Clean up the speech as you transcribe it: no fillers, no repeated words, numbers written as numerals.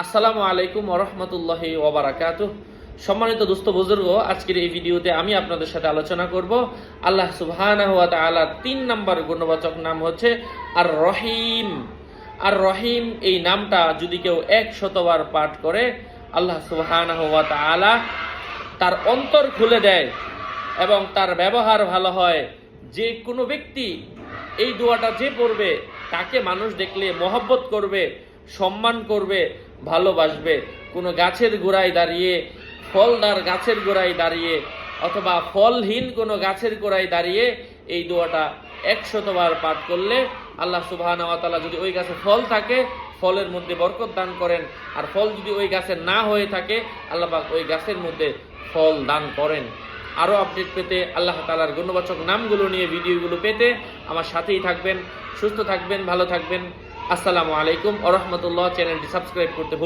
আসসালামু আলাইকুম ওরহমতুল্লাহি ওবারাকাতুহ। সম্মানিত দোস্ত বুজুর্গ, আজকের এই ভিডিওতে আমি আপনাদের সাথে আলোচনা করব আল্লাহ সুবহানাহু ওয়া তাআলার ৩ নম্বর গুণবাচক নাম হচ্ছে আর রহিম। আর রহিম এই নামটা যদি কেউ ১০০বার পাঠ করে আল্লাহ সুবহানাহু ওয়া তাআলা তার অন্তর খুলে দেয় এবং তার ব্যবহার ভালো হয়। যে কোনো ব্যক্তি এই দোয়াটা যে পড়বে তাকে মানুষ দেখলে মহব্বত করবে, সম্মান করবে, ভালোবাসবে। কোনো গাছের গোড়ায় দাঁড়িয়ে, ফলদার গাছের গোড়ায় দাঁড়িয়ে অথবা ফলহীন কোনো গাছের গোড়ায় দাঁড়িয়ে এই দোয়াটা ১০০বার পাঠ করলে আল্লাহ সুবহানাহু ওয়া তাআলা যদি ওই গাছে ফল থাকে ফলের মধ্যে বরকত দান করেন, আর ফল যদি ওই গাছে না হয়ে থাকে আল্লাহ পাক ওই গাছের মধ্যে ফল দান করেন। আরও আপডেট পেতে, আল্লাহ তাআলার গুণবাচক নামগুলো নিয়ে ভিডিওগুলো পেতে আমার সাথেই থাকবেন। সুস্থ থাকবেন, ভালো থাকবেন। আসসালামু আলাইকুম ওয়া রাহমাতুল্লাহ। চ্যানেলটি সাবস্ক্রাইব করতে ভুলবেন না।